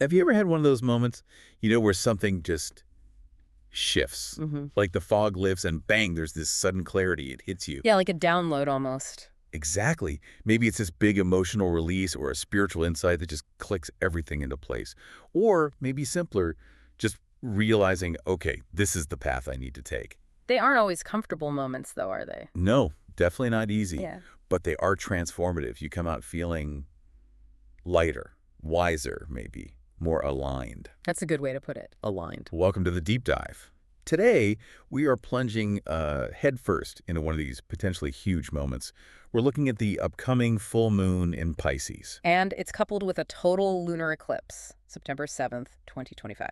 Have you ever had one of those moments, where something just shifts? hmm Like the fog lifts and bang, there's this sudden clarity. It hits you. Yeah, like a download almost. Exactly. Maybe it's this big emotional release or a spiritual insight that just clicks everything into place. Or maybe simpler, just realizing, okay, this is the path I need to take. They aren't always comfortable moments, though, are they? No, definitely not easy, Yeah. but they are transformative. You come out feeling lighter, wiser, maybe, more aligned. That's a good way to put it. Aligned. Welcome to the deep dive. Today, we are plunging headfirst into one of these potentially huge moments. We're looking at the upcoming full moon in Pisces. And it's coupled with a total lunar eclipse, September 7th, 2025.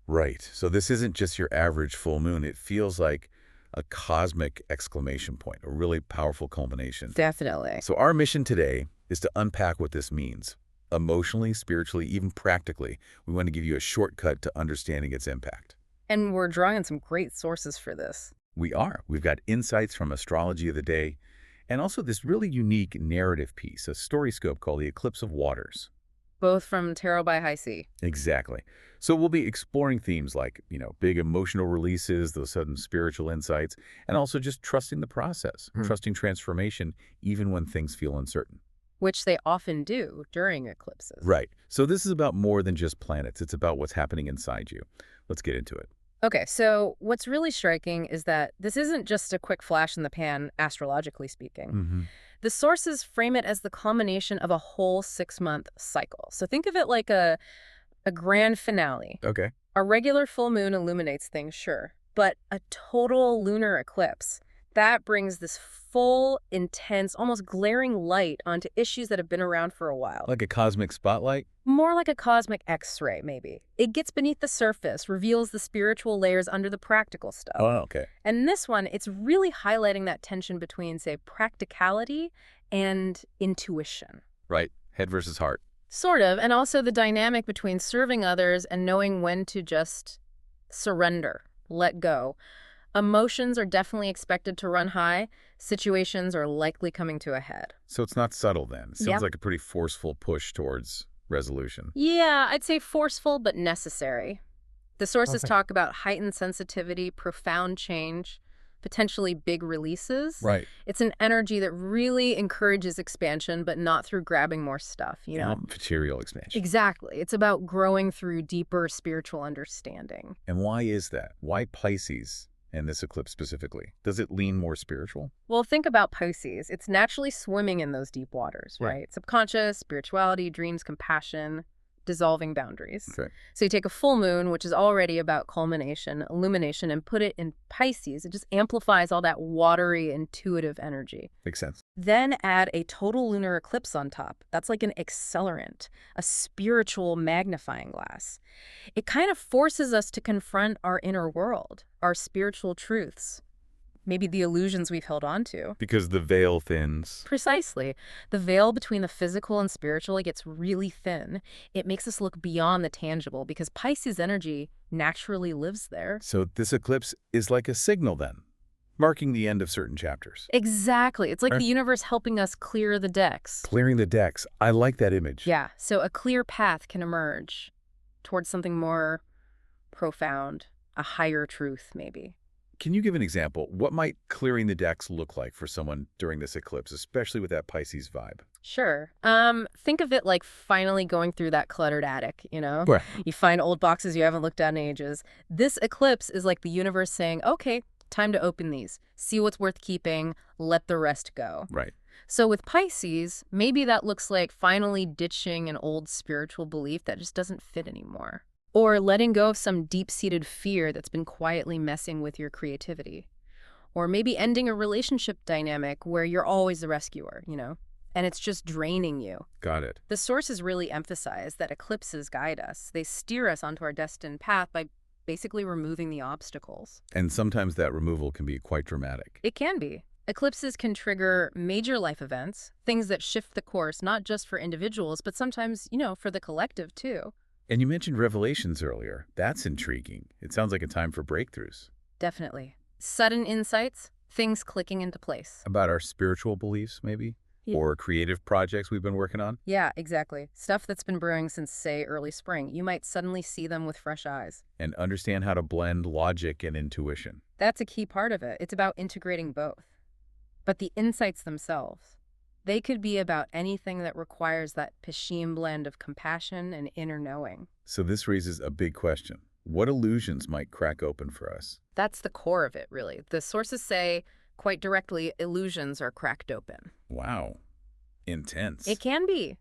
Right. So this isn't just your average full moon. It feels like a cosmic exclamation point, a really powerful culmination. Definitely. So our mission today is to unpack what this means. Emotionally, spiritually, even practically, we want to give you a shortcut to understanding its impact. And we're drawing on some great sources for this, We are. We've got insights from astrology of the day, and also this really unique narrative piece, a story scope called the Eclipse of Waters. both from Tarot by High C. Exactly. So we'll be exploring themes like, big emotional releases, those sudden spiritual insights, and also just trusting the process, trusting transformation, even when things feel uncertain. Which they often do during eclipses. Right. So this is about more than just planets. It's about what's happening inside you. Let's get into it. Okay, so what's really striking is that this isn't just a quick flash in the pan, astrologically speaking. The sources frame it as the culmination of a whole 6-month cycle. So think of it like a grand finale. Okay. A regular full moon illuminates things, sure, but a total lunar eclipse, that brings this full, intense, almost glaring light onto issues that have been around for a while. Like a cosmic spotlight? More like a cosmic X-ray, maybe. It gets beneath the surface, reveals the spiritual layers under the practical stuff. Oh, okay. And in this one, it's really highlighting that tension between, say, practicality and intuition. Right. Head versus heart. Sort of, and also the dynamic between serving others and knowing when to just surrender, let go. Emotions are definitely expected to run high. Situations are likely coming to a head. So it's not subtle then. It sounds Yep. like a pretty forceful push towards resolution. Yeah, I'd say forceful but necessary. The sources Okay. talk about heightened sensitivity, profound change, potentially big releases. Right. It's an energy that really encourages expansion, but not through grabbing more stuff, you know? Material expansion. Exactly. It's about growing through deeper spiritual understanding. And why is that? Why Pisces and this eclipse specifically? Does it lean more spiritual? Well, think about Pisces. It's naturally swimming in those deep waters, Yeah. right? Subconscious, spirituality, dreams, compassion, dissolving boundaries. Okay. So you take a full moon, which is already about culmination, illumination, and put it in Pisces. It just amplifies all that watery, intuitive energy. Makes sense. Then add a total lunar eclipse on top. That's like an accelerant, a spiritual magnifying glass. It kind of forces us to confront our inner world, our spiritual truths, maybe the illusions we've held on to. Because the veil thins. Precisely. The veil between the physical and spiritual gets really thin. It makes us look beyond the tangible because Pisces energy naturally lives there. So this eclipse is like a signal then, marking the end of certain chapters. Exactly. It's like Right. the universe helping us clear the decks. Clearing the decks. I like that image. Yeah, so a clear path can emerge towards something more profound, a higher truth, maybe. Can you give an example? What might clearing the decks look like for someone during this eclipse, especially with that Pisces vibe? Sure. Think of it like finally going through that cluttered attic, you know? Right. You find old boxes you haven't looked at in ages. This eclipse is like the universe saying, okay, time to open these. See what's worth keeping, let the rest go. Right. So with Pisces, maybe that looks like finally ditching an old spiritual belief that just doesn't fit anymore. Or letting go of some deep-seated fear that's been quietly messing with your creativity. Or maybe ending a relationship dynamic where you're always the rescuer, you know, and it's just draining you. Got it. The sources really emphasize that eclipses guide us. They steer us onto our destined path by basically removing the obstacles. And sometimes that removal can be quite dramatic. It can be. Eclipses can trigger major life events, things that shift the course, not just for individuals, but sometimes, you know, for the collective too. And you mentioned revelations earlier. That's intriguing. It sounds like a time for breakthroughs. Definitely. Sudden insights, things clicking into place. About our spiritual beliefs, maybe? Yeah. or creative projects we've been working on? Yeah, exactly. Stuff that's been brewing since, say, early spring. You might suddenly see them with fresh eyes. And understand how to blend logic and intuition. That's a key part of it. It's about integrating both. But the insights themselves, they could be about anything that requires that Pashim blend of compassion and inner knowing. So this raises a big question. What illusions might crack open for us? That's the core of it, really. The sources say, quite directly, illusions are cracked open. Wow. Intense. It can be.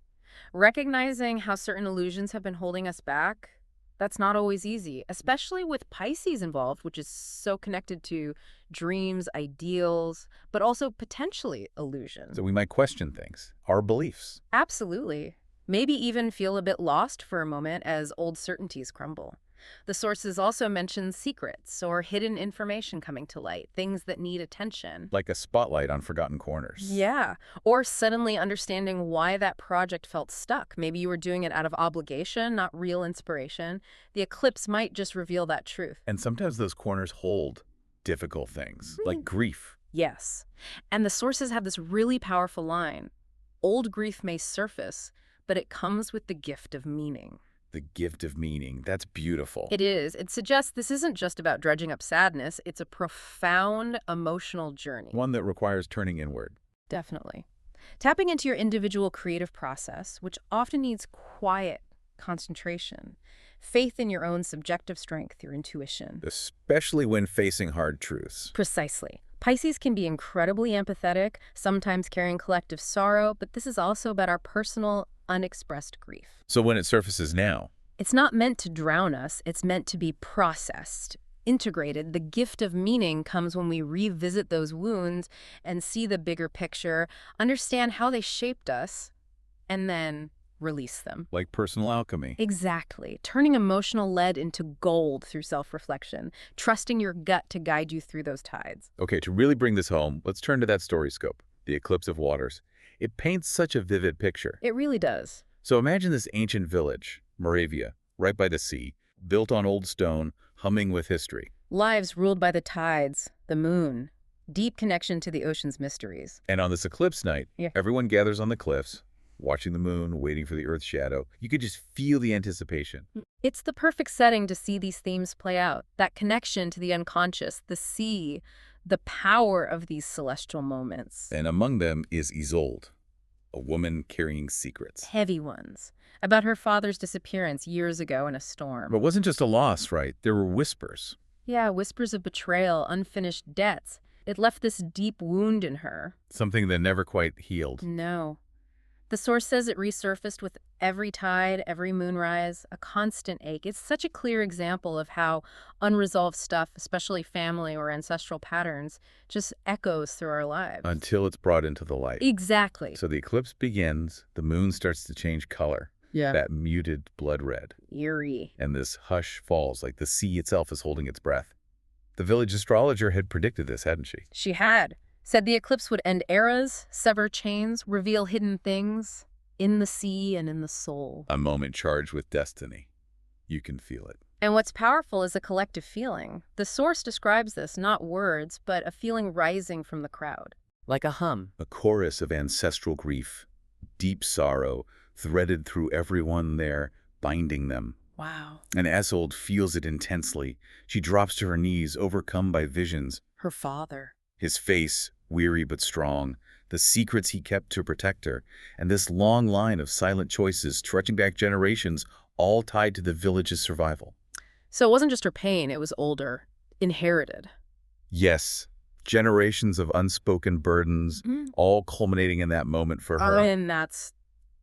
Recognizing how certain illusions have been holding us back, that's not always easy, especially with Pisces involved, which is so connected to dreams, ideals, but also potentially illusion. So we might question things, our beliefs. Absolutely. Maybe even feel a bit lost for a moment as old certainties crumble. The sources also mention secrets or hidden information coming to light, things that need attention. Like a spotlight on forgotten corners. Yeah, or suddenly understanding why that project felt stuck. Maybe you were doing it out of obligation, not real inspiration. The eclipse might just reveal that truth. And sometimes those corners hold difficult things, like grief. Yes. And the sources have this really powerful line. Old grief may surface, but it comes with the gift of meaning. The gift of meaning. That's beautiful. It is. It suggests this isn't just about dredging up sadness. It's a profound emotional journey. One that requires turning inward. Definitely. Tapping into your individual creative process, which often needs quiet concentration, faith in your own subjective strength, your intuition. Especially when facing hard truths. Precisely. Pisces can be incredibly empathetic, sometimes carrying collective sorrow, but this is also about our personal, unexpressed grief. So when it surfaces now, It's not meant to drown us, it's meant to be processed, integrated. The gift of meaning comes when we revisit those wounds and see the bigger picture, understand how they shaped us, and then release them. like personal alchemy. Exactly. Turning emotional lead into gold through self-reflection, trusting your gut to guide you through those tides. Okay, to really bring this home, let's turn to that StarotScope, the eclipse of waters. It paints such a vivid picture. It really does. So imagine this ancient village, Marevia, right by the sea, built on old stone, humming with history. Lives ruled by the tides, the moon, deep connection to the ocean's mysteries. And on this eclipse night, Yeah. everyone gathers on the cliffs, watching the moon, waiting for the Earth's shadow. You could just feel the anticipation. It's the perfect setting to see these themes play out. That connection to the unconscious, the sea, the power of these celestial moments. And among them is Isolde, a woman carrying secrets. Heavy ones. About her father's disappearance years ago in a storm. But it wasn't just a loss, right? There were whispers. Yeah, whispers of betrayal, unfinished debts. It left this deep wound in her. Something that never quite healed. No. The source says it resurfaced with every tide, every moonrise, a constant ache. It's such a clear example of how unresolved stuff, especially family or ancestral patterns, just echoes through our lives. Until it's brought into the light. Exactly. So the eclipse begins, the moon starts to change color. Yeah. That muted blood red. Eerie. And this hush falls, like the sea itself is holding its breath. The village astrologer had predicted this, hadn't she? She had. Said the eclipse would end eras, sever chains, reveal hidden things in the sea and in the soul. A moment charged with destiny. You can feel it. And what's powerful is a collective feeling. The source describes this, not words, but a feeling rising from the crowd. Like a hum. A chorus of ancestral grief, deep sorrow, threaded through everyone there, binding them. Wow. And Isolde feels it intensely. She drops to her knees, overcome by visions. Her father. His face, weary but strong, the secrets he kept to protect her, and this long line of silent choices stretching back generations, all tied to the village's survival. So it wasn't just her pain, it was older, inherited. Yes, generations of unspoken burdens, all culminating in that moment for her. And that's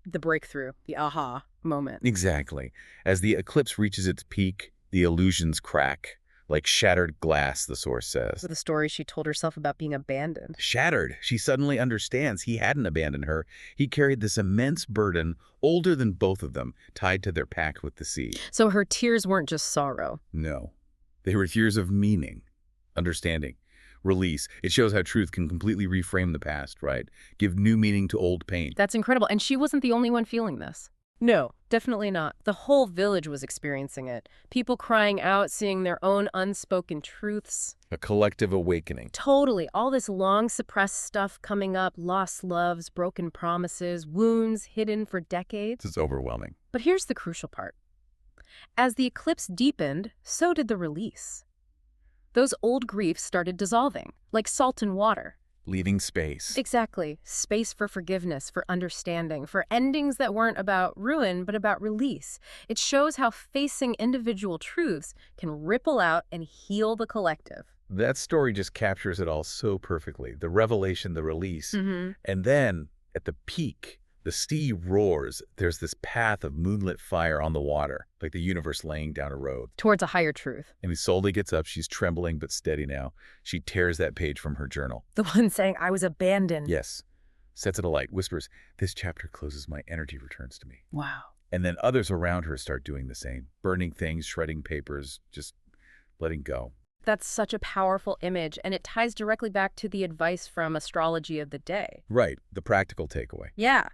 the breakthrough, the aha moment. Exactly. As the eclipse reaches its peak, the illusions crack, like shattered glass, the source says. The story she told herself about being abandoned. Shattered. She suddenly understands he hadn't abandoned her. He carried this immense burden, older than both of them, tied to their pact with the sea. So her tears weren't just sorrow. No. They were tears of meaning, understanding, release. It shows how truth can completely reframe the past, right? Give new meaning to old pain. That's incredible. And she wasn't the only one feeling this. No, definitely not. The whole village was experiencing it. People crying out, seeing their own unspoken truths. A collective awakening. Totally. All this long suppressed stuff coming up, lost loves, broken promises, wounds hidden for decades. It's overwhelming. But here's the crucial part. As the eclipse deepened, so did the release. Those old griefs started dissolving, like salt in water. Leaving space. Exactly. Space for forgiveness, for understanding, for endings that weren't about ruin, but about release. It shows how facing individual truths can ripple out and heal the collective. That story just captures it all so perfectly. The revelation, the release. Mm-hmm. And then, at the peak, the sea roars. There's this path of moonlit fire on the water, like the universe laying down a road. Towards a higher truth. And Isolde gets up. She's trembling but steady now. She tears that page from her journal. The one saying, I was abandoned. Yes. Sets it alight, whispers, "This chapter closes, my energy returns to me." Wow. And then others around her start doing the same. Burning things, shredding papers, just letting go. That's such a powerful image, and it ties directly back to the advice from astrology of the day. Right. The practical takeaway. Yeah.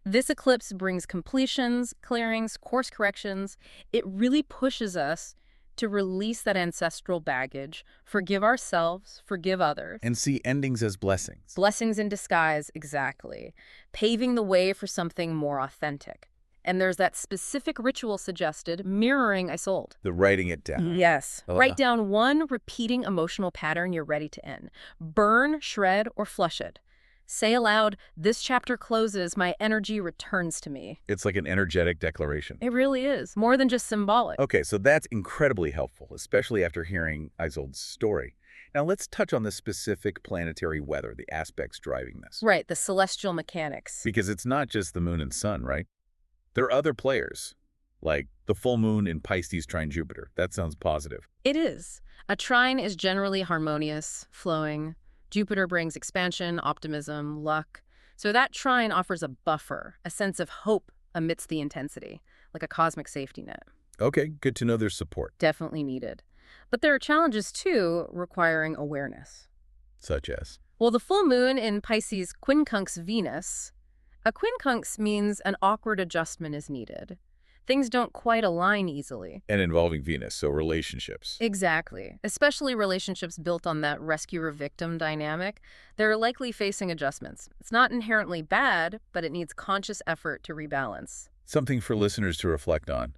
This eclipse brings completions, clearings, course corrections. It really pushes us to release that ancestral baggage, forgive ourselves, forgive others. And see endings as blessings. Blessings in disguise, exactly. Paving the way for something more authentic. And there's that specific ritual suggested, mirroring Isolde. The writing it down. Yes. Uh-huh. Write down one repeating emotional pattern you're ready to end. Burn, shred, or flush it. Say aloud, this chapter closes, my energy returns to me. It's like an energetic declaration. It really is. More than just symbolic. Okay, so that's incredibly helpful, especially after hearing Isolde's story. Now let's touch on the specific planetary weather, the aspects driving this. Right, the celestial mechanics. Because it's not just the moon and sun, right? There are other players, like the full moon in Pisces trine Jupiter. That sounds positive. It is. A trine is generally harmonious, flowing. Jupiter brings expansion, optimism, luck. So that trine offers a buffer, a sense of hope amidst the intensity, like a cosmic safety net. Okay, good to know there's support. Definitely needed. But there are challenges, too, requiring awareness. Such as? Well, the full moon in Pisces quincunx Venus. A quincunx means an awkward adjustment is needed. Things don't quite align easily. And involving Venus, so relationships. Exactly. Especially relationships built on that rescuer-victim dynamic. They're likely facing adjustments. It's not inherently bad, but it needs conscious effort to rebalance. Something for listeners to reflect on.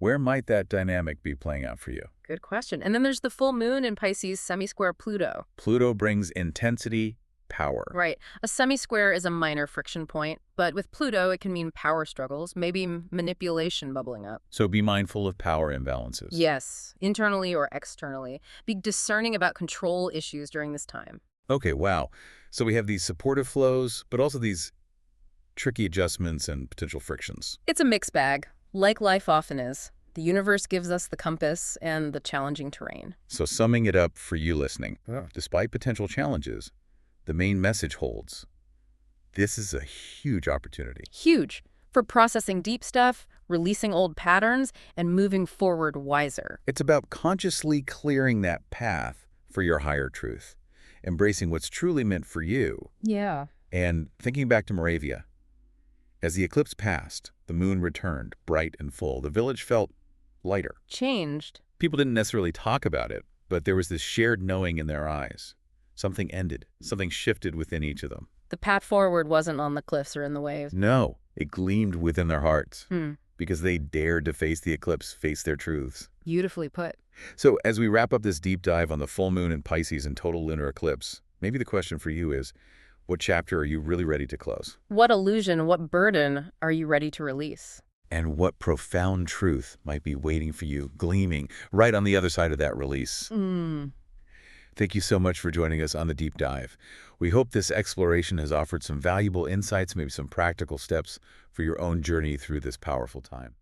Where might that dynamic be playing out for you? Good question. And then there's the full moon in Pisces semi-square Pluto. Pluto brings intensity, power. Right. A semi-square is a minor friction point, but with Pluto, it can mean power struggles, maybe manipulation bubbling up. So be mindful of power imbalances. Yes, internally or externally. Be discerning about control issues during this time. Okay, wow. So we have these supportive flows, but also these tricky adjustments and potential frictions. It's a mixed bag, like life often is. The universe gives us the compass and the challenging terrain. So summing it up for you listening, despite potential challenges, the main message holds. This is a huge opportunity. Huge. For processing deep stuff, releasing old patterns, and moving forward wiser. It's about consciously clearing that path for your higher truth, embracing what's truly meant for you. Yeah. And thinking back to Marevia, as the eclipse passed, the moon returned, bright and full. The village felt lighter. Changed. People didn't necessarily talk about it, but there was this shared knowing in their eyes. Something ended. Something shifted within each of them. The path forward wasn't on the cliffs or in the waves. No, it gleamed within their hearts Because they dared to face the eclipse, face their truths. Beautifully put. So as we wrap up this deep dive on the full moon in Pisces and total lunar eclipse, maybe the question for you is, what chapter are you really ready to close? What illusion, what burden are you ready to release? And what profound truth might be waiting for you, gleaming right on the other side of that release? Thank you so much for joining us on the deep dive. We hope this exploration has offered some valuable insights, maybe some practical steps for your own journey through this powerful time.